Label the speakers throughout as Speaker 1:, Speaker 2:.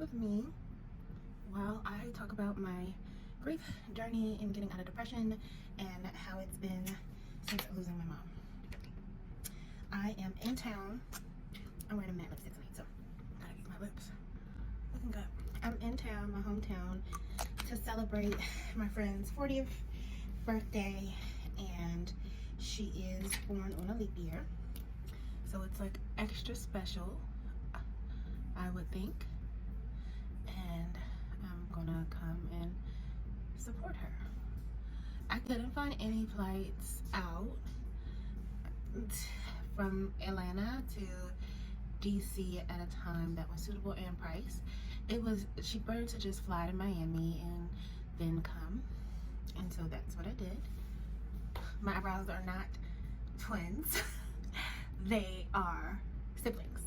Speaker 1: with me while I talk about my grief journey and getting out of depression and how it's been since losing my mom. I am in town. I'm wearing a matte lipstick tonight, so I gotta get my lips looking good. I'm in town, my hometown, to celebrate my friend's 40th birthday, and she is born on a leap year, so it's like extra special, I would think, and I'm gonna come and support her. I couldn't find any flights out from Atlanta to DC at a time that was suitable and priced. It was cheaper to just fly to Miami and then come, and so that's what I did. My eyebrows are not twins. They are siblings.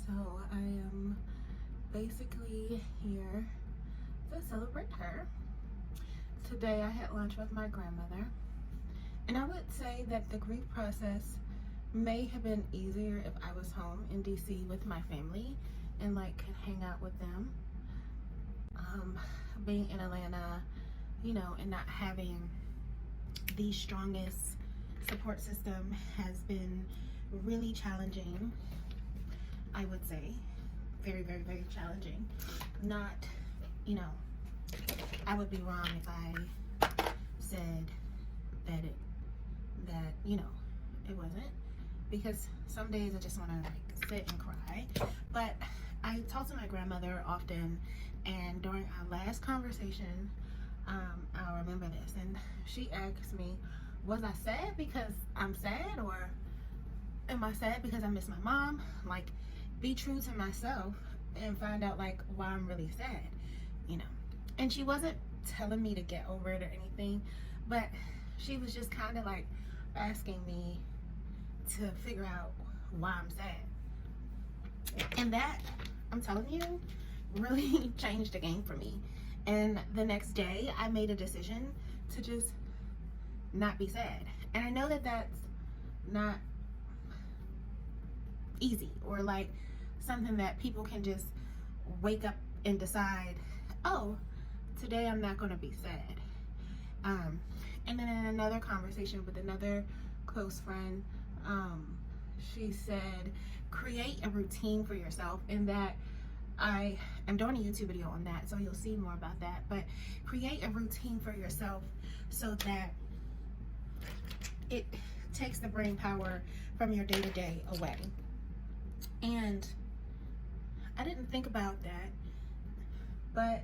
Speaker 1: So I am basically here to celebrate her. Today I had lunch with my grandmother, and I would say that the grief process may have been easier if I was home in DC with my family and like could hang out with them. Being in Atlanta, you know, and not having the strongest support system has been really challenging, I would say. Very, very, very challenging. Not, you know, I would be wrong if I said that you know, it wasn't, because some days I just want to like sit and cry. But I talk to my grandmother often, and during our last conversation, I'll remember this, and she asked me, was I sad because I'm sad, or am I sad because I miss my mom? Like, be true to myself and find out like why I'm really sad, you know. And she wasn't telling me to get over it or anything, but she was just kind of like asking me to figure out why I'm sad. And that, I'm telling you, really changed the game for me. And the next day I made a decision to just not be sad. And I know that that's not easy, or like something that people can just wake up and decide, oh, today I'm not going to be sad. And then in another conversation with another close friend, she said, create a routine for yourself, and that I am doing a YouTube video on that, so you'll see more about that. But create a routine for yourself so that it takes the brain power from your day-to-day away. And I didn't think about that, but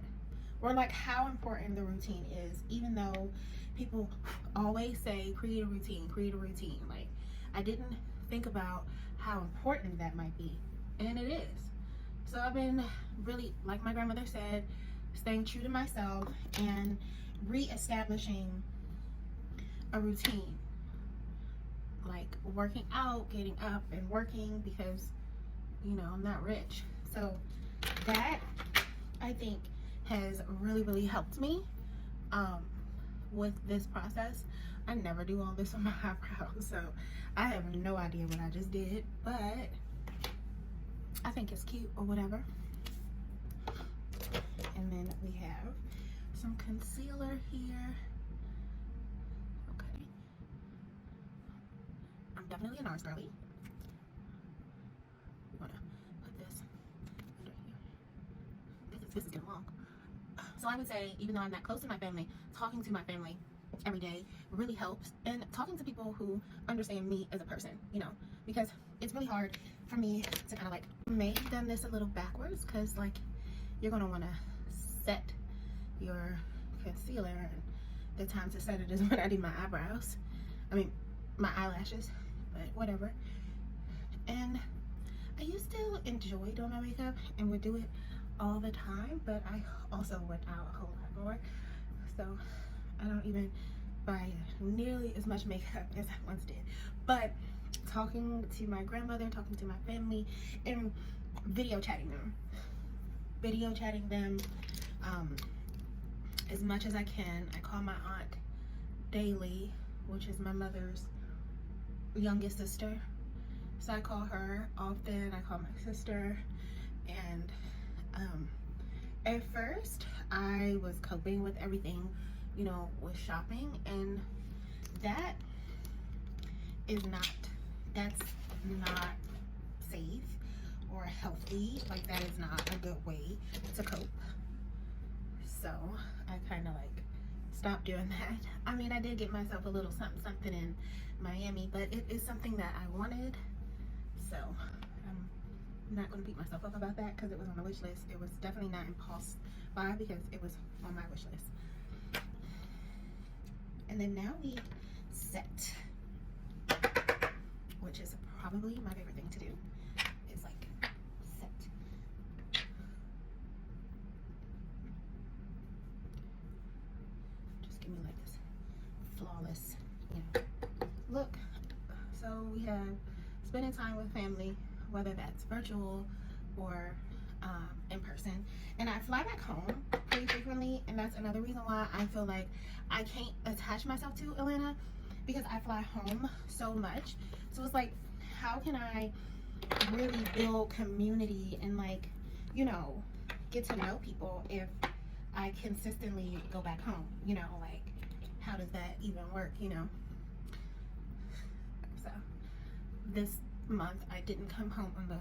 Speaker 1: or like how important the routine is, even though people always say create a routine, create a routine. Like, I didn't think about how important that might be, and it is. So I've been really, like my grandmother said, staying true to myself and re-establishing a routine, like working out, getting up and working, because, you know, I'm not rich. So that, I think, has really, really helped me with this process. I never do all this on my eyebrows, so I have no idea what I just did, but I think it's cute or whatever. And then we have some concealer here. Okay. I'm definitely a NARS girly. I'm gonna put this under here. This is getting long. So I would say, even though I'm not close to my family, talking to my family every day really helps, and talking to people who understand me as a person, you know, because it's really hard for me to kind of like, may have done this a little backwards, because like you're gonna want to set your concealer, and the time to set it is when I do my eyebrows, I mean my eyelashes, but whatever. And I used to enjoy doing my makeup and would do it all the time, but I also went out a whole lot more, so I don't even buy nearly as much makeup as I once did. But talking to my grandmother, talking to my family, and video chatting them as much as I can. I call my aunt daily, which is my mother's youngest sister. So I call her often, I call my sister, and at first I was coping with everything, you know, with shopping, and that is not, that's not safe or healthy. Like, that is not a good way to cope. So I kind of like stopped doing that. I mean, I did get myself a little something in Miami, but it is something that I wanted. So I'm not going to beat myself up about that because it was on my wish list. It was definitely not impulse buy because it was on my wish list. And then now we set, which is probably my favorite thing to do, is like set. Just give me like this flawless, you know, look. So we have spending time with family, whether that's virtual or in person. And I fly back home pretty frequently, and that's another reason why I feel like I can't attach myself to Atlanta, because I fly home so much. So it's like, how can I really build community and, like, you know, get to know people if I consistently go back home? You know, like, how does that even work, you know? So this month I didn't come home on the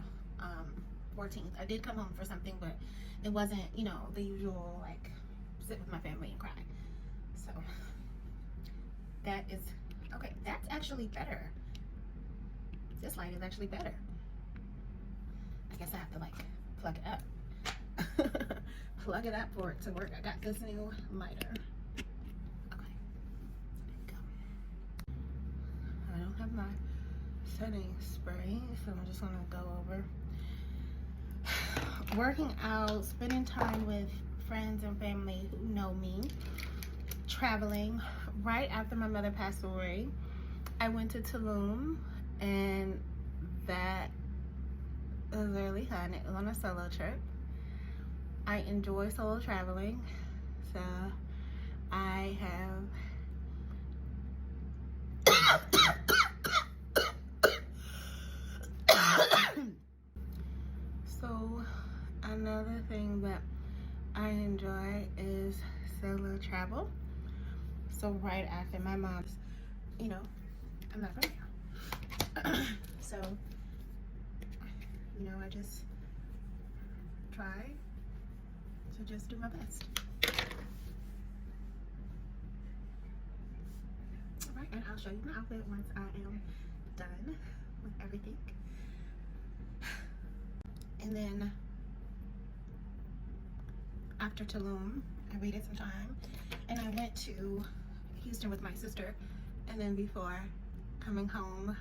Speaker 1: 14th. I did come home for something, but it wasn't, you know, the usual like sit with my family and cry. So that is okay. That's actually better. This light is actually better. I guess I have to like plug it up. Plug it up for it to work. I got this new lighter. Okay, there you go. I don't have my setting spray, so I'm just gonna go over working out, spending time with friends and family who know me, traveling. Right after my mother passed away, I went to Tulum, and that was really fun. It was on a solo trip. I enjoy solo traveling, so I have so another thing that I enjoy is solo travel. So right after my mom's, you know, I'm not from here. So, you know, I just try to just do my best. All right, and I'll show you my outfit once I am done with everything. And then after Tulum, I waited some time and I went to Houston with my sister. And then before coming home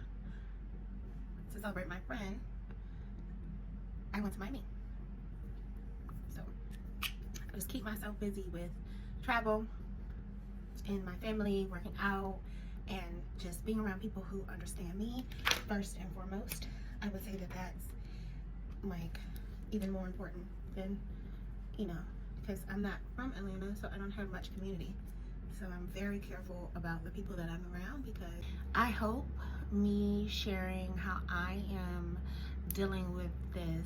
Speaker 1: to celebrate my friend, I went to Miami. So I just keep myself busy with travel and my family, working out, and just being around people who understand me first and foremost. I would say that that's like even more important than, you know, because I'm not from Atlanta, so I don't have much community. So I'm very careful about the people that I'm around, because I hope me sharing how I am dealing with this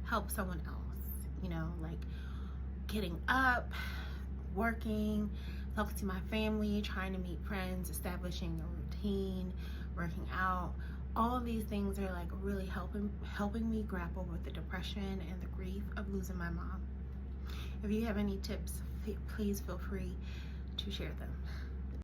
Speaker 1: helps someone else, you know, like getting up, working, talking to my family, trying to meet friends, establishing a routine, working out. All of these things are like really helping me grapple with the depression and the grief of losing my mom. If you have any tips, please feel free to share them.